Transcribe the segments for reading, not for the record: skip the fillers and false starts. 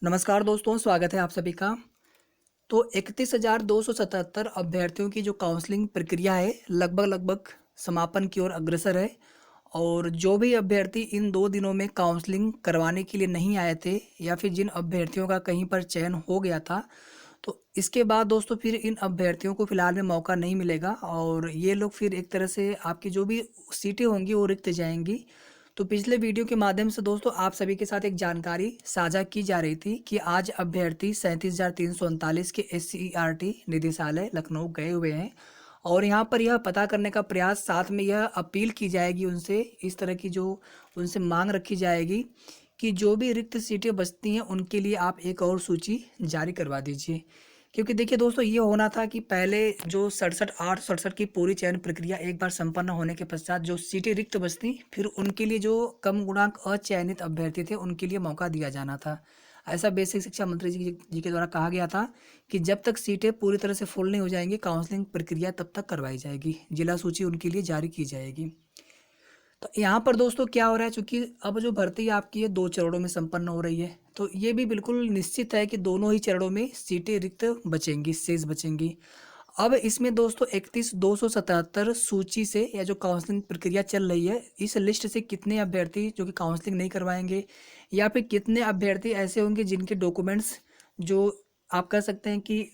नमस्कार दोस्तों, स्वागत है आप सभी का। तो 31,277 अभ्यर्थियों की जो काउंसलिंग प्रक्रिया है लगभग समापन की ओर अग्रसर है। और जो भी अभ्यर्थी इन 2 दिनों में काउंसलिंग करवाने के लिए नहीं आए थे या फिर जिन अभ्यर्थियों का कहीं पर चयन हो गया था, तो इसके बाद दोस्तों फिर इन अभ्यर्थियों को फिलहाल में मौका नहीं मिलेगा और ये लोग फिर एक तरह से आपकी जो भी सीटें होंगी वो रिक्त जाएंगी। तो पिछले वीडियो के माध्यम से दोस्तों आप सभी के साथ एक जानकारी साझा की जा रही थी कि आज अभ्यर्थी 37,339 के SCERT निदेशालय लखनऊ गए हुए हैं और यहाँ पर यह पता करने का प्रयास, साथ में यह अपील की जाएगी उनसे, इस तरह की जो उनसे मांग रखी जाएगी कि जो भी रिक्त सीटें बचती हैं उनके लिए आप एक और सूची जारी करवा दीजिए। क्योंकि देखिए दोस्तों, ये होना था कि पहले जो 67 की पूरी चयन प्रक्रिया एक बार संपन्न होने के पश्चात जो सीटें रिक्त बचती, फिर उनके लिए जो कम गुणांक अचयनित अभ्यर्थी थे उनके लिए मौका दिया जाना था। ऐसा बेसिक शिक्षा मंत्री जी के द्वारा कहा गया था कि जब तक सीटें पूरी तरह से फुल नहीं हो जाएंगी, काउंसलिंग प्रक्रिया तब तक करवाई जाएगी, जिला सूची उनके लिए जारी की जाएगी। तो यहाँ पर दोस्तों क्या हो रहा है, चूंकि अब जो भर्ती आपकी है 2 चरणों में संपन्न हो रही है, तो ये भी बिल्कुल निश्चित है कि दोनों ही चरणों में सीटें रिक्त बचेंगी, शेष बचेंगी। अब इसमें दोस्तों 31,277 सूची से या जो काउंसलिंग प्रक्रिया चल रही है, इस लिस्ट से कितने अभ्यर्थी जो कि काउंसलिंग नहीं करवाएंगे या फिर कितने अभ्यर्थी ऐसे होंगे जिनके डॉक्यूमेंट्स जो आप कह सकते हैं कि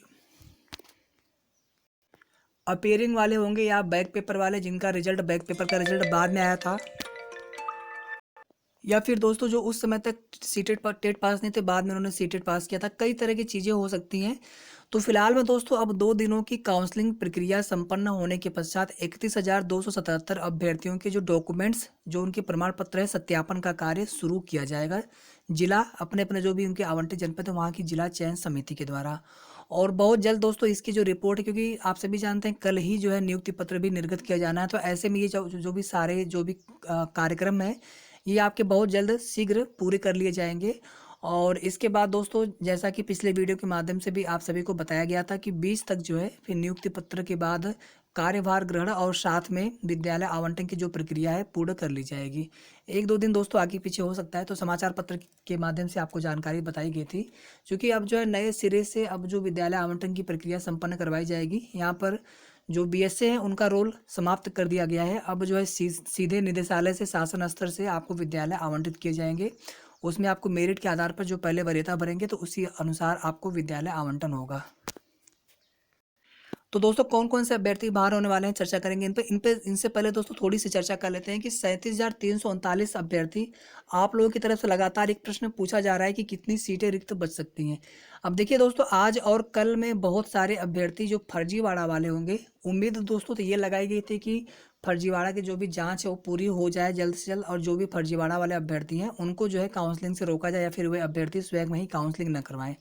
अपेयरिंग वाले होंगे या बैक पेपर वाले, जिनका रिजल्ट बैक पेपर का रिजल्ट बाद में आया था, या फिर दोस्तों जो उस समय तक सीटेट पर टेट पास नहीं थे, बाद में उन्होंने सीटेट पास किया था। कई तरह की चीज़ें हो सकती हैं। तो फिलहाल में दोस्तों अब 2 दिनों की काउंसलिंग प्रक्रिया संपन्न होने के पश्चात 31,277 अभ्यर्थियों के जो डॉक्यूमेंट्स, जो उनके प्रमाण पत्र है, सत्यापन का कार्य शुरू किया जाएगा जिला अपने अपने जो भी उनके आवंटित जनपद है वहाँ की जिला चयन समिति के द्वारा। और बहुत जल्द दोस्तों इसकी जो रिपोर्ट है, क्योंकि आप सभी जानते हैं कल ही जो है नियुक्ति पत्र भी निर्गत किया जाना है, तो ऐसे में ये जो भी सारे जो भी कार्यक्रम है, ये आपके बहुत जल्द शीघ्र पूरे कर लिए जाएंगे। और इसके बाद दोस्तों, जैसा कि पिछले वीडियो के माध्यम से भी आप सभी को बताया गया था कि 20 तक जो है फिर नियुक्ति पत्र के बाद कार्यभार ग्रहण और साथ में विद्यालय आवंटन की जो प्रक्रिया है पूर्ण कर ली जाएगी। 1-2 दिन दोस्तों आगे पीछे हो सकता है, तो समाचार पत्र के माध्यम से आपको जानकारी बताई गई थी। क्योंकि अब जो है नए सिरे से अब जो विद्यालय आवंटन की प्रक्रिया संपन्न करवाई जाएगी, यहाँ पर जो BSA हैं उनका रोल समाप्त कर दिया गया है। अब जो है सीधे निदेशालय से, शासन स्तर से आपको विद्यालय आवंटित किए जाएंगे। उसमें आपको मेरिट के आधार पर जो पहले वरीयता भरेंगे तो उसी अनुसार आपको विद्यालय आवंटन होगा। तो दोस्तों कौन कौन से अभ्यर्थी बाहर होने वाले हैं, चर्चा करेंगे इन पे इनसे पहले दोस्तों थोड़ी सी चर्चा कर लेते हैं कि 37,339 अभ्यर्थी, आप लोगों की तरफ से लगातार एक प्रश्न पूछा जा रहा है कि कितनी सीटें रिक्त बच सकती हैं। अब देखिए दोस्तों, आज और कल में बहुत सारे अभ्यर्थी जो फर्जीवाड़ा वाले होंगे, उम्मीद दोस्तों तो ये लगाई गई थी कि फर्जीवाड़ा की जो भी जांच है वो पूरी हो जाए जल्द से जल्द, और जो भी फर्जीवाड़ा वाले अभ्यर्थी हैं उनको जो है काउंसलिंग से रोका जाए या फिर वे अभ्यर्थी स्वयं में ही काउंसलिंग न करवाएं।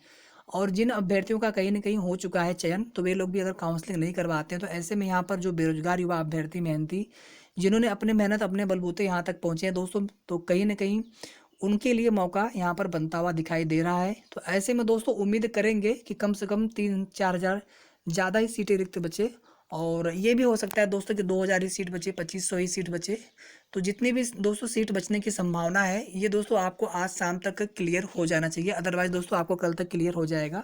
और जिन अभ्यर्थियों का कहीं न कहीं हो चुका है चयन, तो वे लोग भी अगर काउंसलिंग नहीं करवाते हैं, तो ऐसे में यहाँ पर जो बेरोजगार युवा अभ्यर्थी, मेहनती, जिन्होंने अपने मेहनत अपने बलबूते यहाँ तक पहुँचे हैं दोस्तों, तो कहीं न कहीं उनके लिए मौका यहाँ पर बनता हुआ दिखाई दे रहा है। तो ऐसे में दोस्तों उम्मीद करेंगे कि कम से कम 3-4 हज़ार ज़्यादा ही सीटें रिक्त बचे, और ये भी हो सकता है दोस्तों कि 2,000 ही सीट बचे, 2,500 ही सीट बचे। तो जितनी भी दोस्तों सीट बचने की संभावना है, ये दोस्तों आपको आज शाम तक क्लियर हो जाना चाहिए। अदरवाइज दोस्तों आपको कल तक क्लियर हो जाएगा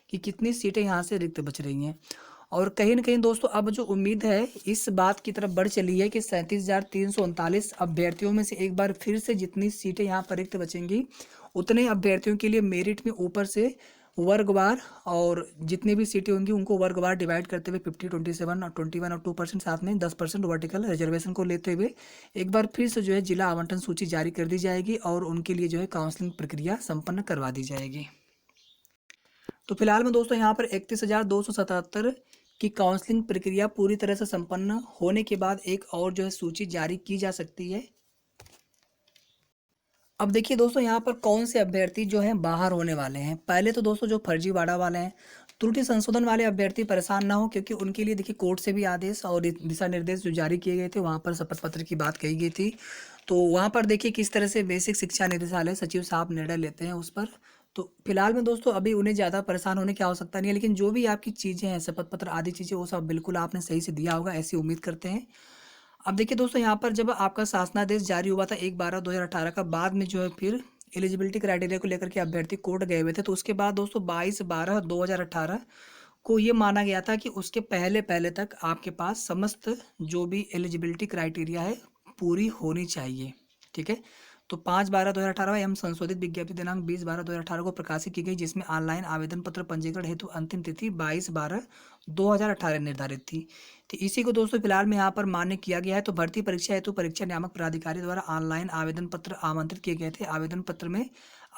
कि कितनी सीटें यहाँ से रिक्त बच रही हैं। और कहीं न कहीं दोस्तों अब जो उम्मीद है इस बात की तरफ बढ़ चली है कि 37,339 अभ्यर्थियों में से एक बार फिर से जितनी सीटें यहाँ पर रिक्त बचेंगी, उतने अभ्यर्थियों के लिए मेरिट में ऊपर से वर्गवार, और जितनी भी सीटें होंगी उनको वर्गवार डिवाइड करते हुए 50-27 और 21 और 2% साथ में 10% वर्टिकल रिजर्वेशन को लेते हुए एक बार फिर से जो है जिला आवंटन सूची जारी कर दी जाएगी और उनके लिए जो है काउंसलिंग प्रक्रिया संपन्न करवा दी जाएगी। तो फिलहाल में दोस्तों यहाँ पर 31,277 की काउंसलिंग प्रक्रिया पूरी तरह से संपन्न होने के बाद एक और जो है सूची जारी की जा सकती है। अब देखिए दोस्तों, यहाँ पर कौन से अभ्यर्थी जो हैं बाहर होने वाले हैं। पहले तो दोस्तों जो फर्जीवाड़ा वाले हैं, त्रुटि संशोधन वाले अभ्यर्थी परेशान ना हो, क्योंकि उनके लिए देखिए कोर्ट से भी आदेश और दिशा निर्देश जो जारी किए गए थे, वहाँ पर शपथ पत्र की बात कही गई थी। तो वहाँ पर देखिए किस तरह से बेसिक शिक्षा निदेशालय सचिव साहब निर्णय लेते हैं उस पर। तो फिलहाल में दोस्तों अभी उन्हें ज़्यादा परेशान होने की आवश्यकता नहीं है, लेकिन जो भी आपकी चीज़ें हैं, शपथ पत्र आदि चीज़ें, वो सब बिल्कुल आपने सही से दिया होगा, ऐसी उम्मीद करते हैं। अब देखिए दोस्तों, यहाँ पर जब आपका शासनादेश जारी हुआ था 1/12/2018 का, बाद में जो है फिर एलिजिबिलिटी क्राइटेरिया को लेकर के अभ्यर्थी कोर्ट गए हुए थे, तो उसके बाद दोस्तों 22/12/2018 को ये माना गया था कि उसके पहले पहले तक आपके पास समस्त जो भी एलिजिबिलिटी क्राइटेरिया है पूरी होनी चाहिए। ठीक है, तो 5/12/2018 एवं संशोधित विज्ञप्ति दिनांक 20/12/2018 को प्रकाशित की गई, जिसमें ऑनलाइन आवेदन पत्र पंजीकरण हेतु अंतिम तिथि 22/12/2018 निर्धारित थी। तो इसी को दोस्तों फिलहाल में यहाँ पर मान्य किया गया है। तो भर्ती परीक्षा हेतु परीक्षा नियामक प्राधिकारी द्वारा ऑनलाइन आवेदन पत्र आमंत्रित किए गए थे। आवेदन पत्र में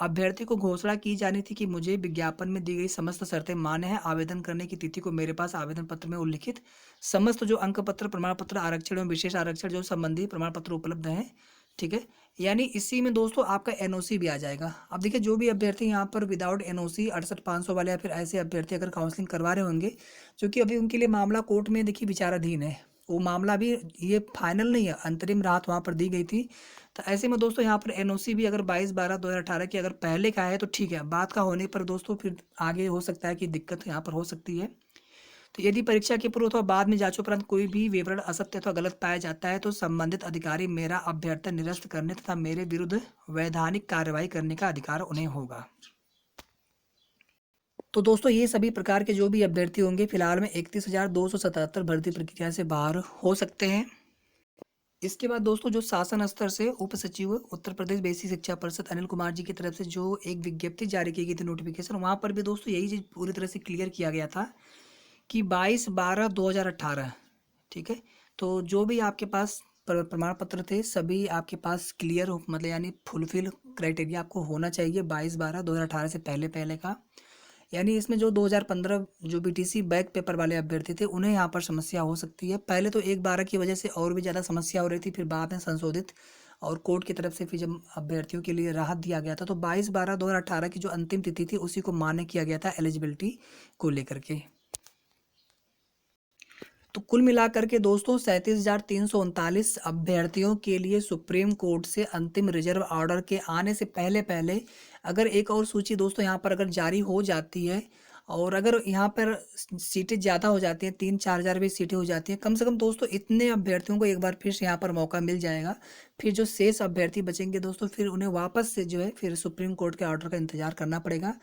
अभ्यर्थी को घोषणा की जानी थी कि मुझे विज्ञापन में दी गई समस्त शर्तें मान्य है। आवेदन करने की तिथि को मेरे पास आवेदन पत्र में उल्लिखित समस्त जो अंक पत्र, प्रमाण पत्र, आरक्षण एवं विशेष आरक्षण जो संबंधी प्रमाण पत्र उपलब्ध हैं। ठीक है, यानी इसी में दोस्तों आपका एनओसी भी आ जाएगा। अब देखिए, जो भी अभ्यर्थी यहाँ पर विदाउट एनओसी 68,500 वाले या फिर ऐसे अभ्यर्थी अगर काउंसलिंग करवा रहे होंगे, क्योंकि अभी उनके लिए मामला कोर्ट में देखिए विचाराधीन है, वो मामला भी ये फाइनल नहीं है, अंतरिम राहत वहाँ पर दी गई थी। तो ऐसे में दोस्तों यहाँ पर एनओसी भी अगर 22/12/2018 की अगर पहले का है तो ठीक है, बाद का होने पर दोस्तों फिर आगे हो सकता है कि दिक्कत यहाँ पर हो सकती है। तो यदि परीक्षा के पूर्व अथवा बाद में जांच उपरांत कोई भी विवरण असत्य अथवा गलत पाया जाता है तो संबंधित अधिकारी मेरा अभ्यर्थन निरस्त करने तथा मेरे विरुद्ध वैधानिक कार्रवाई करने का अधिकार उन्हें होगा। तो दोस्तों ये सभी प्रकार के जो भी अभ्यर्थी होंगे फिलहाल में 31,277 भर्ती प्रक्रिया से बाहर हो सकते हैं। इसके बाद दोस्तों जो शासन स्तर से उप सचिव उत्तर प्रदेश बेसिक शिक्षा परिषद अनिल कुमार जी की तरफ से जो एक विज्ञप्ति जारी की गई थी, नोटिफिकेशन, वहाँ पर भी दोस्तों यही चीज़ पूरी तरह से क्लियर किया गया था कि 22/12/2018। ठीक है, तो जो भी आपके पास प्रमाण पत्र थे सभी आपके पास क्लियर हो, मतलब यानी फुलफिल क्राइटेरिया आपको होना चाहिए 22/12/2018 से पहले पहले का। यानी इसमें जो 2015 जो बीटीसी बैक पेपर वाले अभ्यर्थी थे उन्हें यहाँ पर समस्या हो सकती है। पहले तो 1/12 की वजह से और भी ज़्यादा समस्या हो रही थी, फिर बाद में संशोधित और कोर्ट की तरफ से फिर जब अभ्यर्थियों के लिए राहत दिया गया था तो 22/12/2018 की जो अंतिम तिथि थी उसी को मान्य किया गया था एलिजिबिलिटी को लेकर के। तो कुल मिलाकर के दोस्तों 37,339 अभ्यर्थियों के लिए सुप्रीम कोर्ट से अंतिम रिजर्व ऑर्डर के आने से पहले पहले अगर एक और सूची दोस्तों यहाँ पर अगर जारी हो जाती है और अगर यहाँ पर सीटें ज़्यादा हो जाती हैं, 3-4 हज़ार भी सीटें हो जाती हैं, कम से कम दोस्तों इतने अभ्यर्थियों को एक बार फिर से यहाँ पर मौका मिल जाएगा। फिर जो शेष अभ्यर्थी बचेंगे दोस्तों फिर उन्हें वापस से जो है फिर सुप्रीम कोर्ट के ऑर्डर का इंतजार करना पड़ेगा।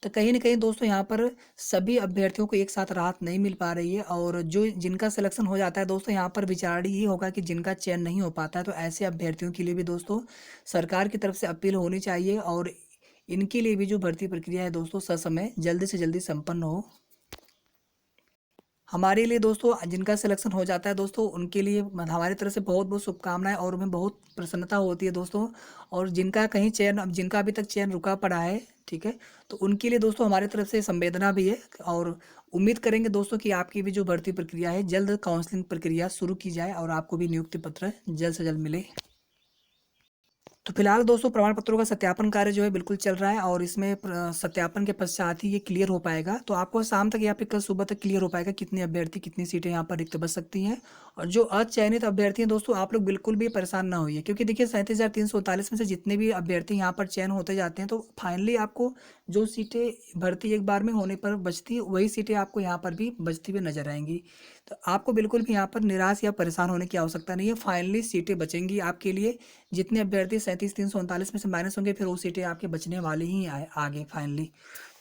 तो कहीं ना कहीं दोस्तों यहाँ पर सभी अभ्यर्थियों को एक साथ राहत नहीं मिल पा रही है और जो जिनका सिलेक्शन हो जाता है दोस्तों यहाँ पर विचार ये होगा कि जिनका चयन नहीं हो पाता है तो ऐसे अभ्यर्थियों के लिए भी दोस्तों सरकार की तरफ से अपील होनी चाहिए और इनके लिए भी जो भर्ती प्रक्रिया है दोस्तों ससमय जल्दी से जल्दी संपन्न हो। हमारे लिए दोस्तों जिनका सिलेक्शन हो जाता है दोस्तों उनके लिए हमारी तरफ से बहुत बहुत शुभकामनाएं और उन्हें बहुत प्रसन्नता होती है दोस्तों। और जिनका कहीं चयन, अब जिनका अभी तक चयन रुका पड़ा है, ठीक है, तो उनके लिए दोस्तों हमारी तरफ से संवेदना भी है और उम्मीद करेंगे दोस्तों कि आपकी भी जो भर्ती प्रक्रिया है जल्द काउंसलिंग प्रक्रिया शुरू की जाए और आपको भी नियुक्ति पत्र जल्द से जल्द मिले। तो फिलहाल दोस्तों प्रमाण पत्रों का सत्यापन कार्य जो है बिल्कुल चल रहा है और इसमें सत्यापन के पश्चात ही ये क्लियर हो पाएगा। तो आपको शाम तक या फिर कल सुबह तक क्लियर हो पाएगा कितने अभ्यर्थी कितनी सीटें यहाँ पर रिक्त बच सकती हैं। और जो अचयनित अभ्यर्थी हैं दोस्तों आप लोग बिल्कुल भी परेशान ना होइए, क्योंकि देखिए 37,339 में से जितने भी अभ्यर्थी यहाँ पर चयन होते जाते हैं तो फाइनली आपको जो सीटें भर्ती एक बार में होने पर बचती वही सीटें आपको यहाँ पर भी बचती हुई नजर आएंगी। तो आपको बिल्कुल भी यहाँ पर निराश या परेशान होने की आवश्यकता नहीं है, फाइनली सीटें बचेंगी आपके लिए। जितने अभ्यर्थी 37,339 में से माइनस होंगे फिर वो सीटें आपके बचने वाली ही आगे फाइनली।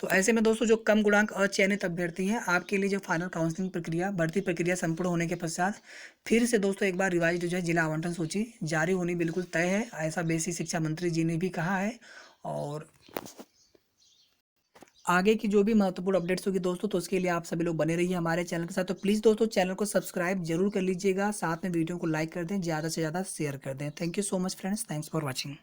तो ऐसे में दोस्तों जो कम गुणांक अचयनित अभ्यर्थी हैं आपके लिए जो फाइनल काउंसलिंग प्रक्रिया भर्ती प्रक्रिया संपूर्ण होने के पश्चात फिर से दोस्तों एक बार रिवाइज जो है जिला आवंटन सूची जारी होनी बिल्कुल तय है, ऐसा बेसिक शिक्षा मंत्री जी ने भी कहा है। और आगे की जो भी महत्वपूर्ण अपडेट्स होगी दोस्तों तो उसके लिए आप सभी लोग बने रहिए हमारे चैनल के साथ। तो प्लीज़ दोस्तों चैनल को सब्सक्राइब जरूर कर लीजिएगा, साथ में वीडियो को लाइक कर दें, ज़्यादा से ज़्यादा शेयर कर दें। Thank you so much friends, thanks for watching.